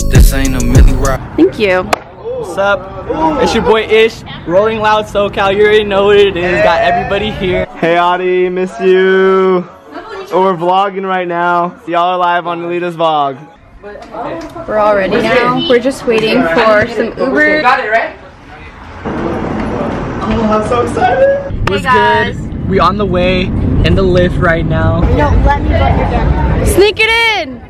This ain't a Millie Rock. Thank you. What's up? It's your boy Ish, Rolling Loud SoCal. You already know what it is. Got everybody here. Hey Audie, miss you. We're vlogging right now. Y'all are live on Alita's vlog. We're all ready now. We're just waiting for some Uber. Got it, right? Oh, I'm so excited. What's good? We on the way in the lift right now. No, let me run your gun. Sneak it in!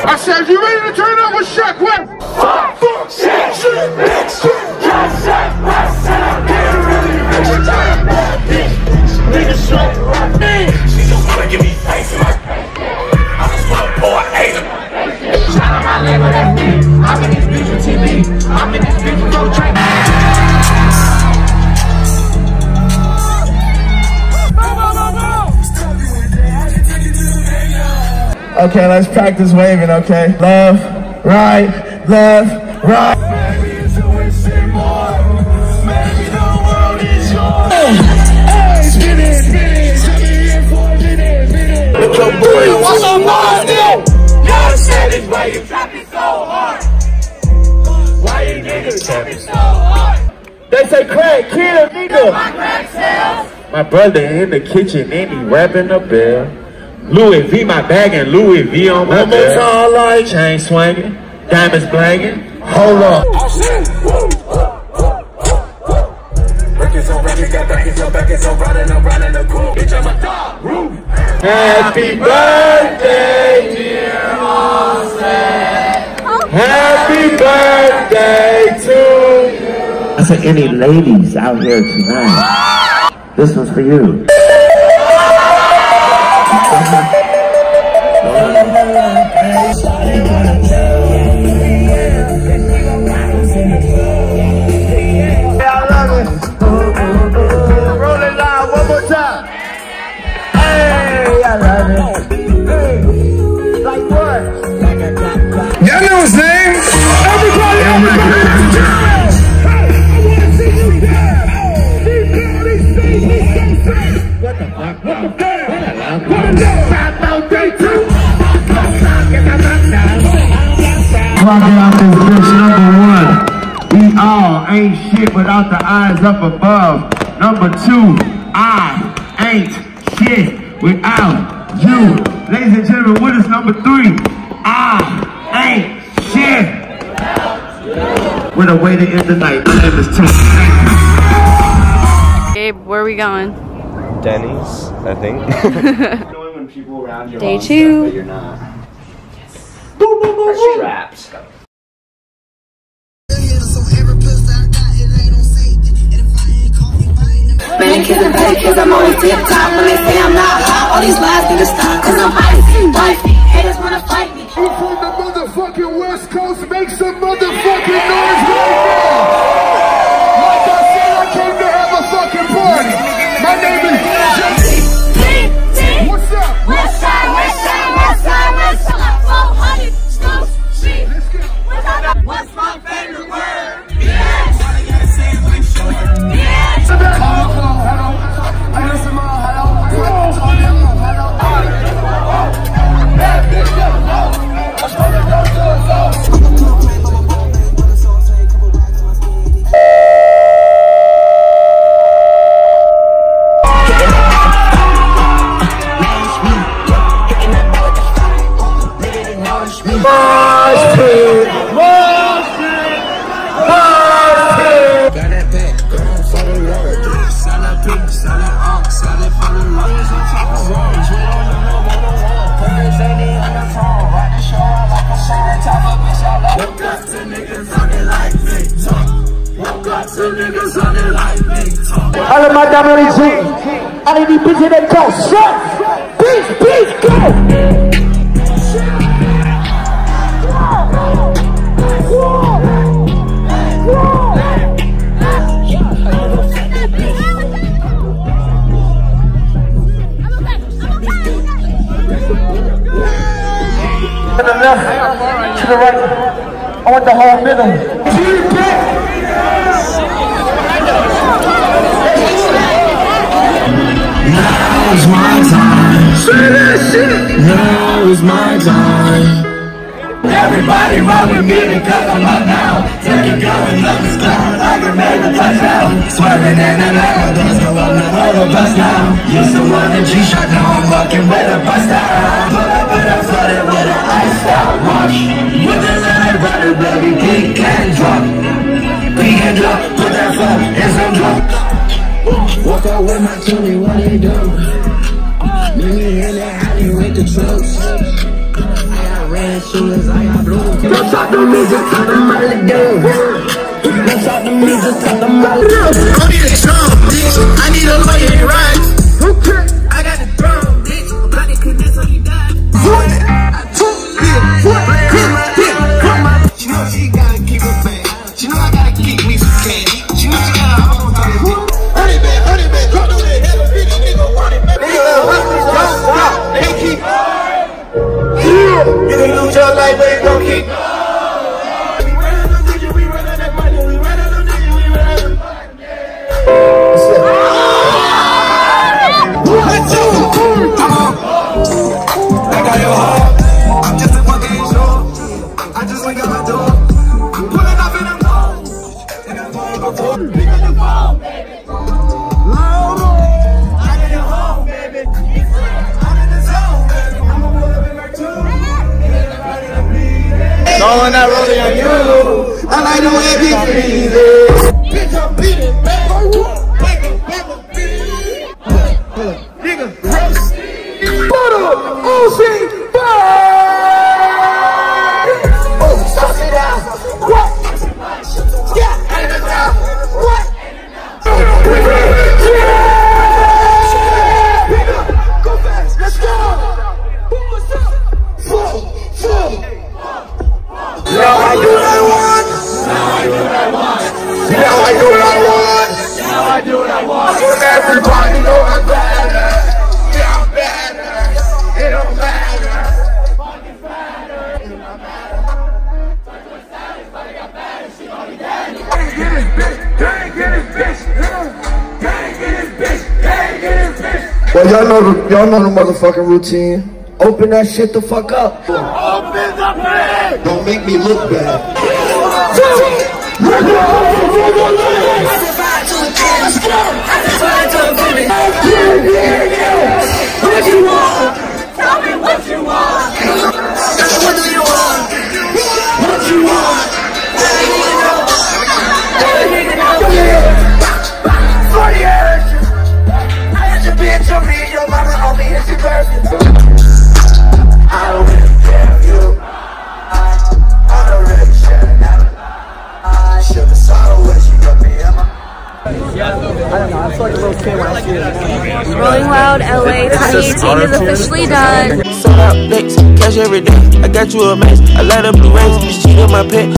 I said, you ready to turn up with Shaq West? Fuck, shit, bitch, got Shaq West, and I'm getting really rich. Bad bitch, nigga straight rap me. She just wanna give me face in my face. I just wanna pour a hate him. Shout out my label, that's me. I'm in this bitch with TV. I'm in this bitch with no track. Okay, let's practice waving, okay? Left, right, left, right. Maybe it's a wish and more. Maybe the world is yours. Hey, spin it, spin it, for a minute. With your boy, what's up, Mafia? Y'all said it, why you trapping so hard? Why you niggas trapping so hard? They say crack, kill, nigga. My crack sales. My brother in the kitchen and he rapping a bell. Louis V, my bag, and Louis V on my bag. All like chain swinging, diamonds blanging. Hold up. Records on records, got backers on backers, I'm riding the cool. Bitch, I'm a dog. Happy birthday, dear Austin. Happy birthday to you. I said, any ladies out here tonight? This one's for you. Rocking out this bitch, number one. We all ain't shit without the eyes up above. Number two, I ain't shit without you. Ladies and gentlemen, what is number three? I ain't shit without you. We're the way to end the night. My name is Tim. Gabe, where are we going? Denny's, I think. Knowing when people around you Day two. But you're not. Boom, boom, boom, boom. Straps. Man, kiss and pay, cause I'm always tip top. When they say I'm not hot, all these lies need to stop. Cause I'm icy, wifey, haters wanna fight me. Who from the motherfucking West Coast, make some motherfucking noise right now. Like I said, I came to have a fucking party. My name is What's up? West side, west side, west side, west side. 400 scoops, sheep. Let's go. What's my favorite word? Yes. I love my diamond G. I need these bitches that go shut. Beach, go. To the left, to the right. I want the whole middle. it's my time. Everybody run with me because I'm up now. Taking going up this cloud, I can make a touchdown. Swerving in and out, there's no one to hold a bus now. Used to want a G-Shock, now I'm walking with a bust out. Pull up and I'm flooded with an iced out watch. With this and I brother, baby, peek and drop. Peek and drop, put that fuck in some drop. Walk out with my Tony, what they do? Million in the alley with the troops. Red shoes, I got blue. Don't talk to me, just talk to my little dude. Don't talk to me, just talk to my little dude. I need a drum, bitch. I need a lawyer, right? I got the drum, bitch. Bloody connect so you die. She know she gotta keep it back. She know I gotta keep me some cash. She know she gotta hold on to it. Honey man, drop on that head of video, nigga, want it, man. Don't stop, they keep. You can lose your life, but it gon' keep. We run on them niggas, we run on that money. We run on them niggas, we run on them money. I got your heart. I'm just a fucking show. I just went out my door. Pulling up in the phone. And I'm going to go. Pick up the phone, baby. I got your home, baby. I'm in the zone, baby. I'm gonna pull up in my tube. All on that rolling on you. I like the way people breathe. Bitch, I'm beating back. Nigga, oh, stop it down. What? Yeah, ain't it down. What? Go fast, let's go. Full. Now I do what I want. Now I do what I want. Now I do what I want. Now I do what I want. When everybody know I'm better. Yeah, I'm better. It don't matter. Fucking fatter. It don't matter. Touch my status, but I got better. She gon' be dead. Gang get his bitch. Gang get his bitch. Gang get his bitch. Gang get his bitch. Well, y'all know the motherfucking routine. Open that shit the fuck up. Open the bag. Don't make me look bad. What you want? Tell me what you want. What do you want? What you want? 40 years. I had your bitch on me, your mama on me, and she birthday. I don't really care if you. I don't really share that. Sugar sorrow when she got me in my. I don't know, I feel like a little kid when I see it. Rolling Loud LA 2018 is officially done. Sold out next, cash every day. I got you a match. I light up the race. Just cheat on my pet.